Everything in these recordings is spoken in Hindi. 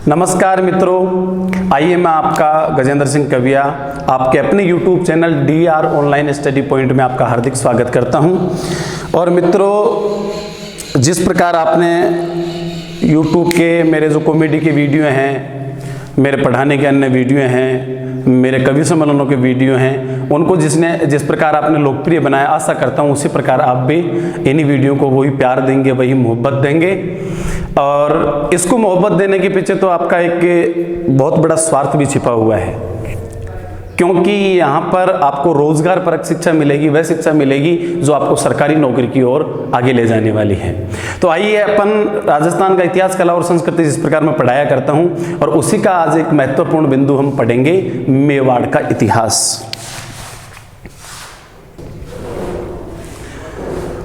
नमस्कार मित्रों, आइए मैं आपका गजेंद्र सिंह कविया आपके अपने YouTube channel DR online study point में आपका हार्दिक स्वागत करता हूं। और मित्रों, जिस प्रकार आपने YouTube के मेरे जो कॉमेडी के वीडियो हैं, मेरे पढ़ाने के अन्य वीडियो हैं, मेरे कवि सम्मेलनों के वीडियो हैं, उनको जिस प्रकार आपने लोकप्रिय बनाया, आशा करता हूं उसी प्रकार आप भी इन्हीं वीडियो को वही प्यार देंगे, वही मोहब्बत देंगे। और इसको मोहब्बत देने के पीछे तो आपका एक बहुत बड़ा स्वार्थ भी छिपा हुआ है, क्योंकि यहाँ पर आपको रोजगार परक शिक्षा मिलेगी, वह शिक्षा मिलेगी जो आपको सरकारी नौकरी की ओर आगे ले जाने वाली है। तो आइए अपन राजस्थान का इतिहास, कला और संस्कृति जिस प्रकार मैं पढ़ाया करता हूँ, और उसी का आज एक महत्वपूर्ण बिंदु हम पढ़ेंगे, मेवाड़ का इतिहास।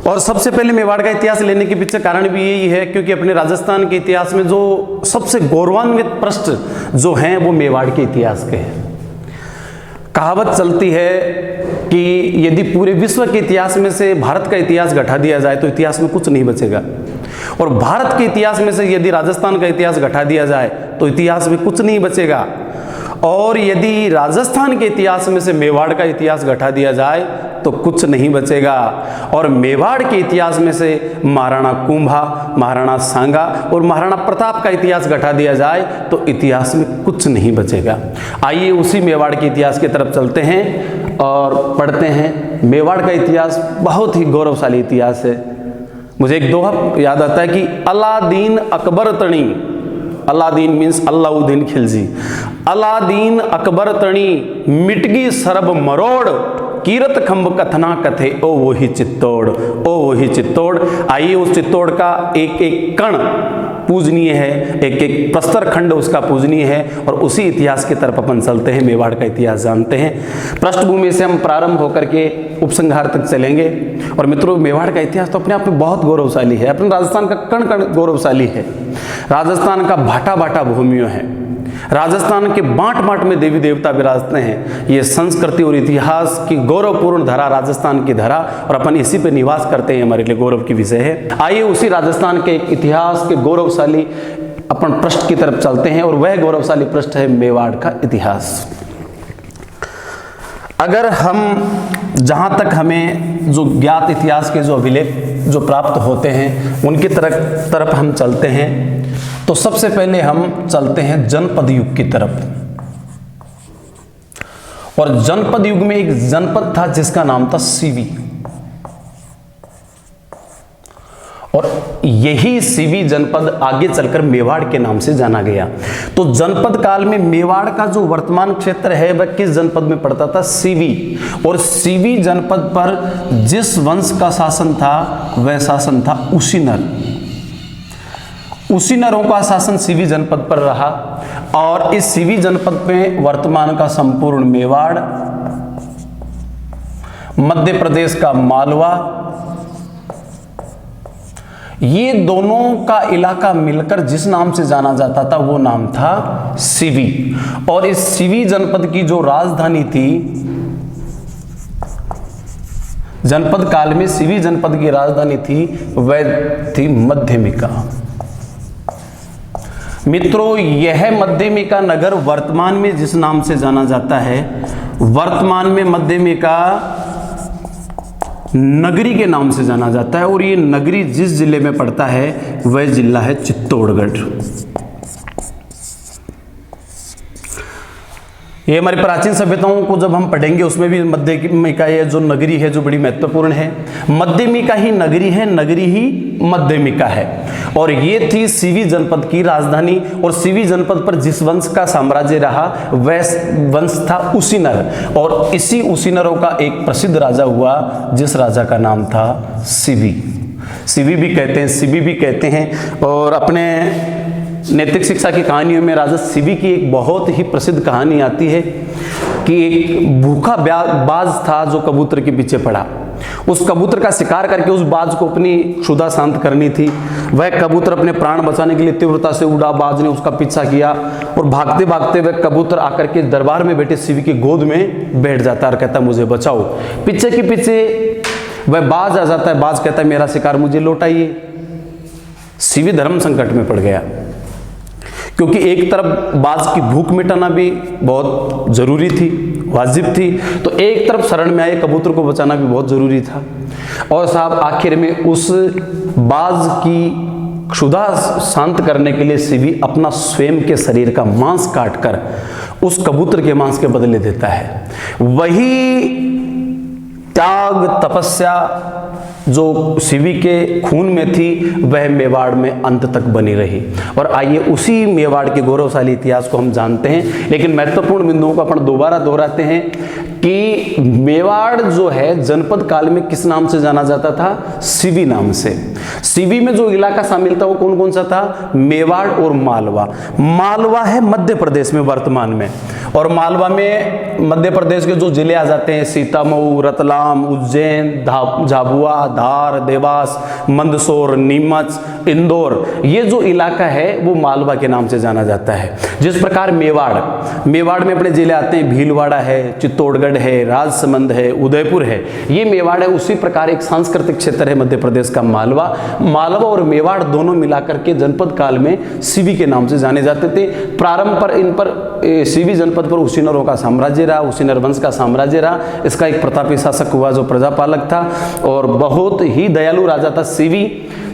और सबसे पहले मेवाड़ का इतिहास लेने के पीछे कारण भी यही है, क्योंकि अपने राजस्थान के इतिहास में जो सबसे गौरवान्वित पृष्ठ जो हैं वो मेवाड़ के इतिहास के हैं। कहावत चलती है कि यदि पूरे विश्व के इतिहास में से भारत का इतिहास घटा दिया जाए तो इतिहास में कुछ नहीं बचेगा, और भारत के इतिहास में से यदि राजस्थान का इतिहास घटा दिया जाए तो इतिहास में कुछ नहीं बचेगा, और यदि राजस्थान के इतिहास में से मेवाड़ का इतिहास घटा दिया जाए तो कुछ नहीं बचेगा। और मेवाड़ के इतिहास में से महाराणा कुंभा, महाराणा सांगा और महाराणा प्रताप का इतिहास घटा दिया जाए तो इतिहास में कुछ नहीं बचेगा। आइए उसी मेवाड़ के इतिहास की तरफ चलते हैं और पढ़ते हैं। मेवाड़ का इतिहास बहुत ही गौरवशाली इतिहास है। मुझे एक दोहा याद आता है कि अलादीन अकबर तणी, अलादीन मीन्स अलाउद्दीन खिलजी, अलादीन अकबर तणी मिटगी सरब मरोड़, कीरत खंब कथना कथे ओ वही चित्तौड़, ओ वही चित्तौड़। आइए उस चित्तौड़ का एक एक कण पूजनीय है, एक एक प्रस्तर खंड उसका पूजनीय है, और उसी इतिहास की तरफ अपन चलते हैं, मेवाड़ का इतिहास जानते हैं। पृष्ठभूमि से हम प्रारंभ होकर के उपसंहार तक चलेंगे। और मित्रों, मेवाड़ का इतिहास तो अपने आप में बहुत गौरवशाली है। अपने राजस्थान का कण कण गौरवशाली है। राजस्थान का भाटा भाटा भूमियों है। राजस्थान के बांट बांट में देवी देवता विराजते हैं। ये संस्कृति और इतिहास की गौरवपूर्ण धरा, राजस्थान की धरा, और अपन इसी पे निवास करते हैं, हमारे लिए गौरव की विषय है। आइए उसी राजस्थान के इतिहास के गौरवशाली अपन पृष्ठ की तरफ चलते हैं, और वह गौरवशाली पृष्ठ है मेवाड़ का इतिहास। अगर हम जहाँ तक हमें जो ज्ञात इतिहास के जो अभिलेख जो प्राप्त होते हैं उनकी तरफ हम चलते हैं, तो सबसे पहले हम चलते हैं जनपद युग की तरफ। और जनपद युग में एक जनपद था जिसका नाम था सीवी, और यही सीवी जनपद आगे चलकर मेवाड़ के नाम से जाना गया। तो जनपद काल में मेवाड़ का जो वर्तमान क्षेत्र है वह किस जनपद में पड़ता था? सीवी। और सीवी जनपद पर जिस वंश का शासन था वह शासन था उसीनर। उसीनरों का शासन सीवी जनपद पर रहा, और इस सीवी जनपद में वर्तमान का संपूर्ण मेवाड़, मध्य प्रदेश का मालवा, ये दोनों का इलाका मिलकर जिस नाम से जाना जाता था वो नाम था सीवी। और इस सीवी जनपद की जो राजधानी थी, जनपद काल में सीवी जनपद की राजधानी थी वह थी मध्यमिका। मित्रों, यह मध्यमिका नगर वर्तमान में जिस नाम से जाना जाता है, वर्तमान में मध्यमिका नगरी के नाम से जाना जाता है, और ये नगरी जिस जिले में पड़ता है वह जिला है चित्तौड़गढ़। ये हमारी प्राचीन सभ्यताओं को जब हम पढ़ेंगे उसमें भी मध्यमिका ये जो नगरी है जो बड़ी महत्वपूर्ण है। मध्यमिका ही नगरी है, नगरी ही मध्यमिका है, और ये थी सीवी जनपद की राजधानी। और सीवी जनपद पर जिस वंश का साम्राज्य रहा वह वंश था उसीनर, और इसी उसीनरों का एक प्रसिद्ध राजा हुआ जिस राजा का नाम था सीवी। सीवी भी कहते हैं, सीवी भी कहते हैं। और अपने नैतिक शिक्षा की कहानियों में राजा सीवी की एक बहुत ही प्रसिद्ध कहानी आती है कि एक भूखा बाज था जो कबूतर के पीछे पड़ा। उस कबूतर का शिकार करके उस बाज को अपनी क्षुधा शांत करनी थी। वह कबूतर अपने प्राण बचाने के लिए तीव्रता से उड़ा। बाज ने उसका पीछा किया, और भागते भागते वह कबूतर आकर के दरबार में बैठे सीवी की गोद में बैठ जाता है और कहता मुझे बचाओ। पीछे के पीछे वह बाज आ जाता है। बाज कहता है मेरा शिकार मुझे लौटाइए। सीवी धर्म संकट में पड़ गया, क्योंकि एक तरफ बाज की भूख मिटाना भी बहुत जरूरी थी, वाजिब थी, तो एक तरफ शरण में आए कबूतर को बचाना भी बहुत जरूरी था। और साहब आखिर में उस बाज की क्षुधा शांत करने के लिए शिवी अपना स्वयं के शरीर का मांस काटकर उस कबूतर के मांस के बदले देता है। वही त्याग तपस्या जो शिवी के खून में थी वह मेवाड़ में अंत तक बनी रही। और आइए उसी मेवाड़ के गौरवशाली इतिहास को हम जानते हैं, लेकिन महत्वपूर्ण बिंदुओं को अपन दोबारा दोहराते हैं कि मेवाड़ जो है जनपद काल में किस नाम से जाना जाता था? शिवी नाम से। शिवी में जो इलाका शामिल था वो कौन कौन सा था? मेवाड़ और मालवा। मालवा है मध्य प्रदेश में वर्तमान में, और मालवा में मध्य प्रदेश के जो जिले आ जाते हैं सीतामऊ, रतलाम, उज्जैन, झाबुआ, धार, देवास, मंदसौर, नीमच, इंदौर, ये जो इलाका है वो मालवा के नाम से जाना जाता है। जिस प्रकार मेवाड़ में अपने जिले आते हैं, भीलवाड़ा है, चित्तौड़गढ़ है, राजसमंद है, उदयपुर है, ये मेवाड़ है। उसी प्रकार एक सांस्कृतिक क्षेत्र है मध्य प्रदेश का मालवा और मेवाड़ दोनों मिलाकर के जनपद काल में शिवी के नाम से जाने जाते थे। प्रारंभ पर इन पर शिवी जनपद पर उसीनरों का साम्राज्य रहा, उसीनर वंश का साम्राज्य रहा। इसका एक प्रतापी शासक हुआ जो प्रजापालक था और बहुत ही दयालु राजा था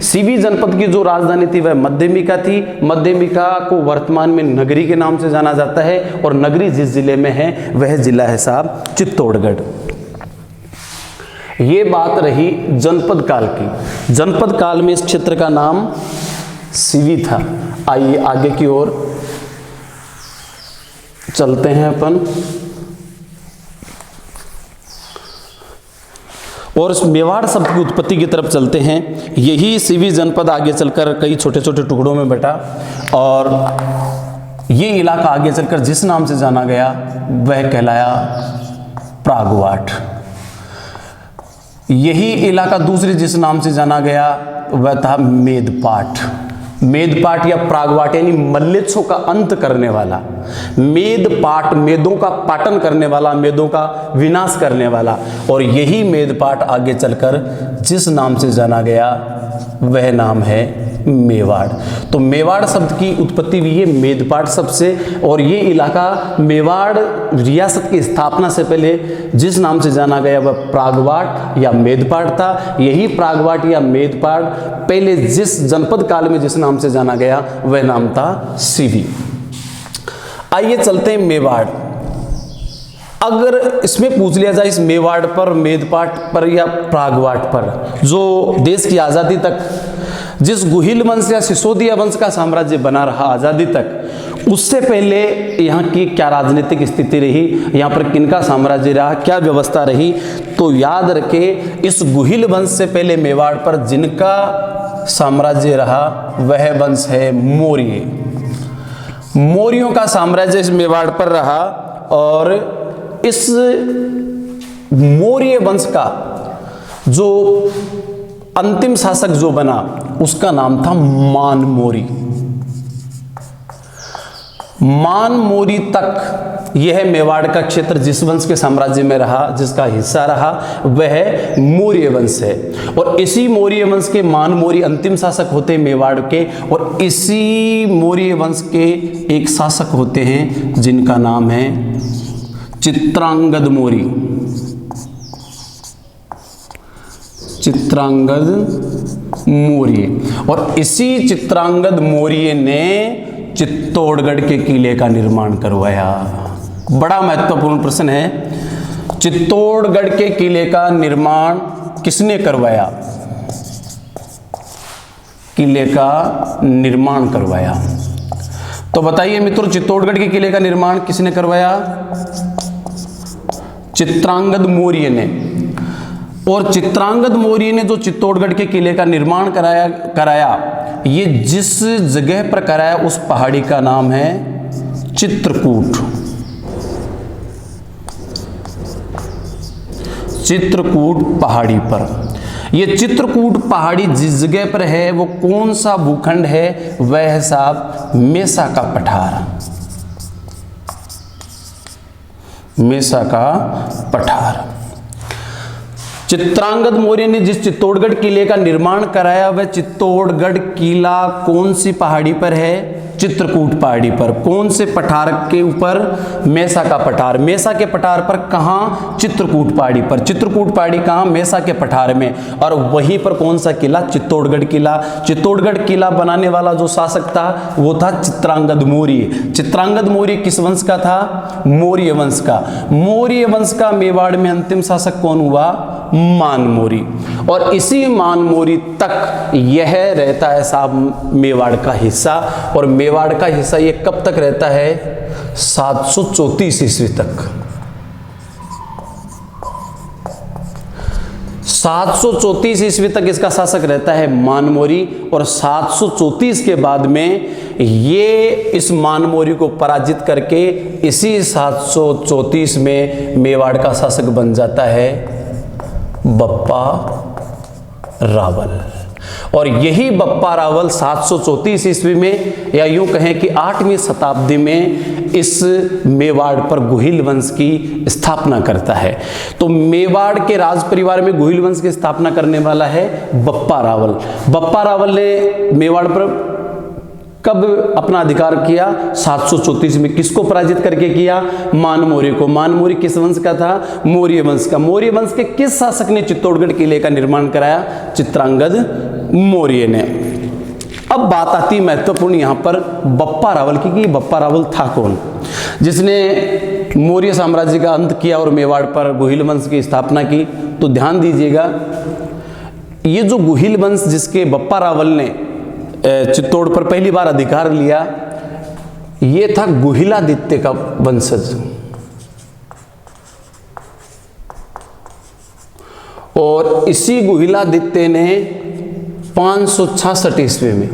शिवी जनपद की जो राजधानी थी वह मध्यमिका थी। मध्यमिका को वर्तमान में नगरी के नाम से जाना जाता है, और नगरी जिस जिले में है वह जिला है साहब चित्तौड़गढ़। ये बात रही जनपद काल की। जनपद काल में इस क्षेत्र का नाम शिवी था। आइए आगे की ओर चलते हैं अपन, और इस मेवाड़ शब्द की उत्पत्ति की तरफ चलते हैं। यही शिवी जनपद आगे चलकर कई छोटे छोटे टुकड़ों में बटा, और ये इलाका आगे चलकर जिस नाम से जाना गया वह कहलाया प्रागवाट। यही इलाका दूसरे जिस नाम से जाना गया वह था मेदपाट या प्रागवाट, यानी मल्लेच्छों का अंत करने वाला। मेदपाट, मेदों का पाटन करने वाला, मेदों का विनाश करने वाला। और यही मेदपाट आगे चलकर जिस नाम से जाना गया वह नाम है मेवाड़। तो मेवाड़ शब्द की उत्पत्ति हुई है मेदपाट शब्द से, और ये इलाका मेवाड़ रियासत की स्थापना से पहले जिस नाम से जाना गया वह प्रागवाट या मेदपाट था। यही प्रागवाट या मेदपाट पहले जिस जनपद काल में जिस नाम से जाना गया वह नाम था शिवी। आइए चलते हैं मेवाड़। अगर इसमें पूछ लिया जाए इस मेवाड़ पर, मेदपाट पर या प्रागवाट पर, जो देश की आज़ादी तक जिस गुहिल वंश या सिसोदिया वंश का साम्राज्य बना रहा आज़ादी तक, उससे पहले यहाँ की क्या राजनीतिक स्थिति रही, यहाँ पर किनका साम्राज्य रहा, क्या व्यवस्था रही, तो याद रखें इस गुहिल वंश से पहले मेवाड़ पर जिनका साम्राज्य रहा वह वंश है मौर्य। मौर्यों का साम्राज्य इस मेवाड़ पर रहा, और इस मौर्य वंश का जो अंतिम शासक जो बना उसका नाम था मानमोरी तक यह मेवाड़ का क्षेत्र जिस वंश के साम्राज्य में रहा, जिसका हिस्सा रहा, वह मौर्य वंश है। और इसी मौर्य वंश के मानमोरी अंतिम शासक होते हैं मेवाड़ के, और इसी मौर्य वंश के एक शासक होते हैं जिनका नाम है चित्रांगद मौर्य। और इसी चित्रांगद मौर्य ने चित्तौड़गढ़ के किले का निर्माण करवाया। बड़ा महत्वपूर्ण प्रश्न है, चित्तौड़गढ़ के किले का निर्माण किसने करवाया? किले का निर्माण करवाया। तो बताइए मित्रों, चित्तौड़गढ़ के किले का निर्माण किसने करवाया? चित्रांगद मौर्य ने। और चित्रांगद मौर्य ने जो चित्तौड़गढ़ के किले का निर्माण कराया, ये जिस जगह पर कराया उस पहाड़ी का नाम है चित्रकूट। चित्रकूट पहाड़ी पर, ये चित्रकूट पहाड़ी जिस जगह पर है वो कौन सा भूखंड है? वह है साहब मेसा का पठार। मेसा का पठार। चित्रांगद मौर्य ने जिस चित्तौड़गढ़ किले का निर्माण कराया वह चित्तौड़गढ़ किला कौन सी पहाड़ी पर है? चित्रकूट पहाड़ी पर। कौन से पठार के ऊपर? मेसा का पठार। मेसा के पठार पर कहाँ? चित्रकूट पहाड़ी पर। चित्रकूट पहाड़ी कहाँ? मेसा के पठार में। और वहीं पर कौन सा किला? चित्तौड़गढ़ किला। चित्तौड़गढ़ किला बनाने वाला जो शासक था वो था चित्रांगद मौर्य। चित्रांगद मौर्य किस वंश का था? मौर्य वंश का। मौर्य वंश का मेवाड़ में अंतिम शासक कौन हुआ? मान मौर्य। और इसी मान मौर्य तक यह रहता है साहब मेवाड़ का हिस्सा। और मेवाड़ का हिस्सा ये कब तक रहता है? 734 ईस्वी तक। 734 ईस्वी तक इसका शासक रहता है मान मौर्य। और 734 के बाद में ये इस मान मौर्य को पराजित करके इसी 734 में मेवाड़ का शासक बन जाता है बप्पा रावल। और यही बप्पा रावल 734 ईस्वी में, या यूं कहें कि 8वीं शताब्दी में इस मेवाड़ पर गुहिल वंश की स्थापना करता है। तो मेवाड़ के राज परिवार में गुहिल वंश की स्थापना करने वाला है बप्पा रावल। बप्पा रावल ने मेवाड़ पर कब अपना अधिकार किया? 734 में। किसको पराजित करके किया? मान मौर्य को। मान मौर्य किस वंश का था? मौर्य वंश का। मौर्य वंश के किस शासक ने चित्तौड़गढ़ किले का निर्माण कराया? चित्रांगद मौर्य ने। अब बात आती महत्वपूर्ण यहां पर बप्पा रावल की कि बप्पा रावल था कौन जिसने मौर्य साम्राज्य का अंत किया और मेवाड़ पर गुहिल वंश की स्थापना की। तो ध्यान दीजिएगा, ये जो गुहिल वंश जिसके बप्पा रावल ने चित्तौड़ पर पहली बार अधिकार लिया, ये था गुहिलादित्य का वंशज। और इसी गुहिलादित्य ने 566 ईस्वी में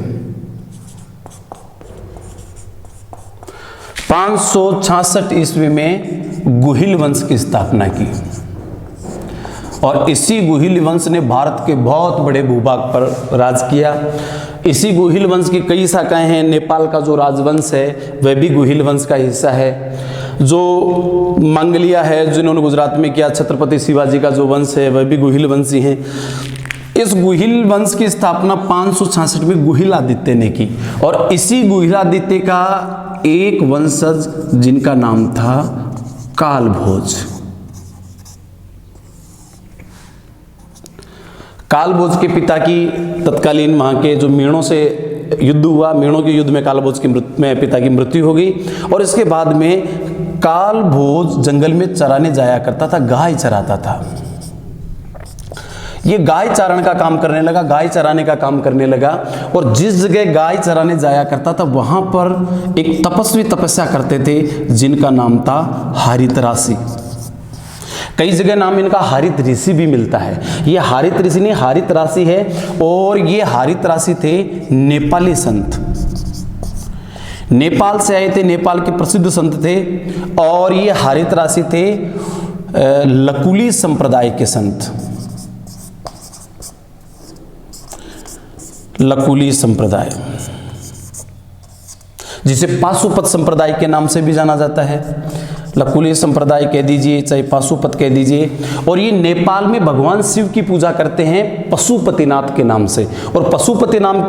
566 ईस्वी में गुहिल वंश की स्थापना की। और इसी गुहिल वंश ने भारत के बहुत बड़े भूभाग पर राज किया। इसी गुहिल वंश की कई शाखाएं हैं। नेपाल का जो राजवंश है वह भी गुहिल वंश का हिस्सा है। जो मंगलिया है जिन्होंने गुजरात में किया, छत्रपति शिवाजी का जो वंश है वह भी गुहिल वंशी है। इस गुहिल वंश की स्थापना 566 में गुहिलादित्य ने की। और इसी गुहिलादित्य का एक वंशज जिनका नाम था कालभोज। कालभोज के पिता की तत्कालीन वहाँ के जो मीणों से युद्ध हुआ, मीणों के युद्ध में कालभोज की पिता की मृत्यु हो गई। और इसके बाद में कालभोज जंगल में चराने जाया करता था, गाय चराता था। ये गाय चारण का काम करने लगा, गाय चराने का काम करने लगा। और जिस जगह गाय चराने जाया करता था वहां पर एक तपस्वी तपस्या करते थे जिनका नाम था हारितरासी। कई जगह नाम इनका हारित ऋषि भी मिलता है। ये हारित ऋषि नहीं, हारित राशि है। और ये हारित राशि थे नेपाली संत, नेपाल से आए थे, नेपाल के प्रसिद्ध संत थे। और ये हारित राशि थे लकुली संप्रदाय के संत, लकुली संप्रदाय, जिसे पाशुपत संप्रदाय के नाम से भी जाना जाता है। लकुली संप्रदाय कह दीजिए, चाहे पाशुपत कह दीजिए। और ये नेपाल में भगवान शिव की पूजा करते हैं पशुपतिनाथ के नाम से। और पशुपति नाथ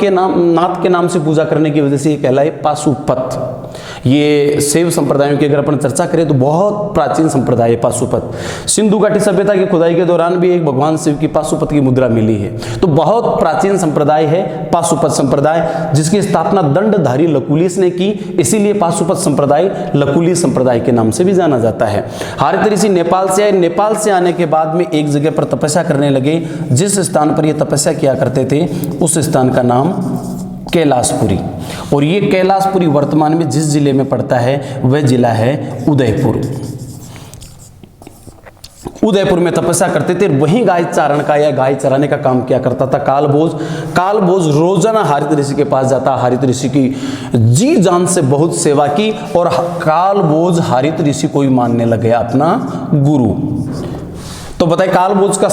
के नाम से पूजा करने की वजह से ये कहलाए पाशुपत। ये शैव संप्रदायों की अगर अपन चर्चा करें तो बहुत प्राचीन संप्रदाय है पाशुपत। सिंधु घाटी सभ्यता की खुदाई के दौरान भी एक भगवान शिव की पाशुपत की मुद्रा मिली है। तो बहुत प्राचीन संप्रदाय है पाशुपत संप्रदाय, जिसकी स्थापना दंडधारी लकुलिस ने की। इसीलिए पाशुपत संप्रदाय लकुली संप्रदाय के नाम से भी जाना जाता है। हारित ऋषि नेपाल से आए। नेपाल से आने के बाद में एक जगह पर तपस्या करने लगे। जिस स्थान पर ये तपस्या किया करते थे उस स्थान का नाम कैलाशपुरी। और ये कैलाशपुरी वर्तमान में जिस जिले में पड़ता है वह जिला है उदयपुर। उदयपुर में तपस्या करते थे। वहीं गाय चारण का या गाय चराने का काम किया करता था कालभोज। कालभोज रोजाना हारित ऋषि के पास जाता, हारित ऋषि की जी जान से बहुत सेवा की। और कालभोज हारित ऋषि को ही मानने लग गया अपना गुरु। तो बताए कालभोज का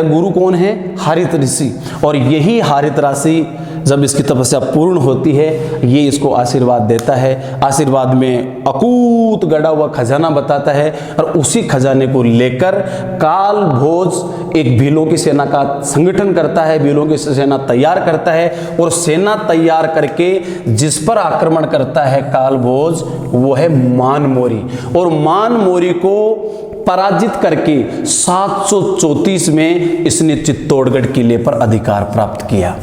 गुरु कौन है? हारित ऋषि। और यही हारित राशि जब इसकी तपस्या पूर्ण होती है ये इसको आशीर्वाद देता है। आशीर्वाद में अकूत गड़ा हुआ खजाना बताता है और उसी खजाने को लेकर काल भोज एक भीलों की सेना का संगठन करता है, भीलों की सेना तैयार करता है और सेना तैयार करके जिस पर आक्रमण करता है काल भोज वो है मान मोरी। और मान मोरी को पराजित करके 734 में इसने चित्तौड़गढ़ किले पर अधिकार प्राप्त किया।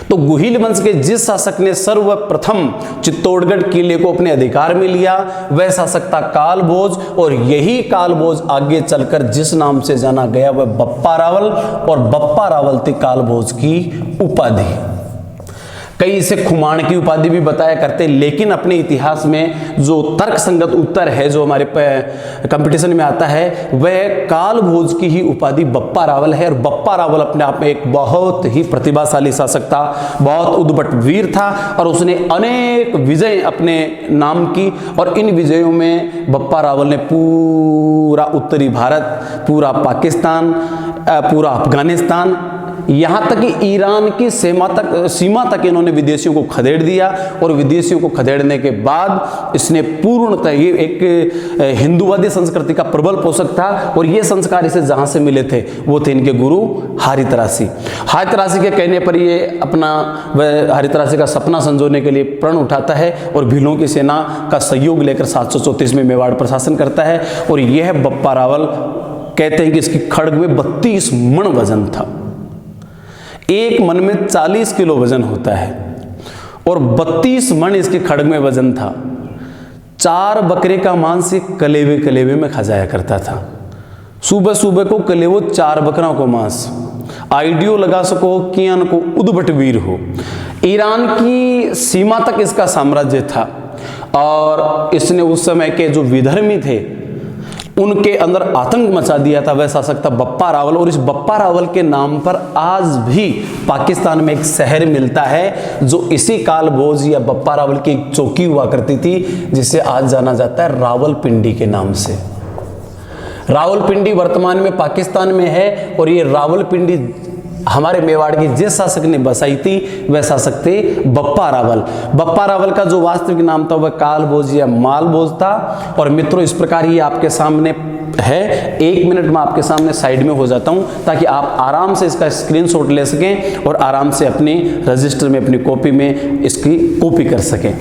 तो गुहिल वंश के जिस शासक ने सर्वप्रथम चित्तौड़गढ़ किले को अपने अधिकार में लिया वह शासक था कालभोज, और यही कालभोज आगे चलकर जिस नाम से जाना गया वह बप्पा रावल, और बप्पा रावल थी कालभोज की उपाधि। कई इसे खुमाण की उपाधि भी बताया करते, लेकिन अपने इतिहास में जो तर्क संगत उत्तर है जो हमारे कंपटीशन में आता है वह कालभोज की ही उपाधि बप्पा रावल है। और बप्पा रावल अपने आप में एक बहुत ही प्रतिभाशाली शासक था, बहुत उद्भट वीर था और उसने अनेक विजय अपने नाम की। और इन विजयों में बप्पा रावल ने पूरा उत्तरी भारत, पूरा पाकिस्तान, पूरा अफगानिस्तान, यहाँ तक कि ईरान की सीमा तक इन्होंने विदेशियों को खदेड़ दिया। और विदेशियों को खदेड़ने के बाद इसने पूर्णतः ये एक हिंदूवादी संस्कृति का प्रबल पोषक था। और ये संस्कार इसे जहाँ से मिले थे वो थे इनके गुरु हारितरासी। हारितरासी के कहने पर ये अपना वह हारितरासी का सपना संजोने के लिए प्रण उठाता है और भीलों की सेना का सहयोग लेकर 734 में मेवाड़ पर शासन करता है। और यह बप्पा रावल कहते हैं कि इसकी खड्ग में 32 मण वजन था। एक मन में 40 किलो वजन होता है और 32 मण इसके खड्ग में वजन था। 4 बकरे का मांस एक कलेवे कलेवे में खा जाया करता था। सुबह सुबह को कलेवो 4 बकरों को मांस। आइडियो लगा सको कियान को उद्भट वीर हो। ईरान की सीमा तक इसका साम्राज्य था और इसने उस समय के जो विधर्मी थे उनके अंदर आतंक मचा दिया था। वह शासक था बप्पा रावल। और इस बप्पा रावल के नाम पर आज भी पाकिस्तान में एक शहर मिलता है जो इसी कालभोज या बप्पा रावल की एक चौकी हुआ करती थी जिसे आज जाना जाता है रावलपिंडी के नाम से। रावलपिंडी वर्तमान में पाकिस्तान में है और ये रावलपिंडी हमारे मेवाड़ की जिस शासक ने बसाई थी वह शासक थे बप्पा रावल। बप्पा रावल का जो वास्तविक नाम था वह कालभोज या मालभोज था। और मित्रों इस प्रकार ही आपके सामने है। 1 मिनट में आपके सामने साइड में हो जाता हूं ताकि आप आराम से इसका स्क्रीनशॉट ले सकें और आराम से अपनी रजिस्टर में अपनी कॉपी में इसकी कॉपी कर सकें।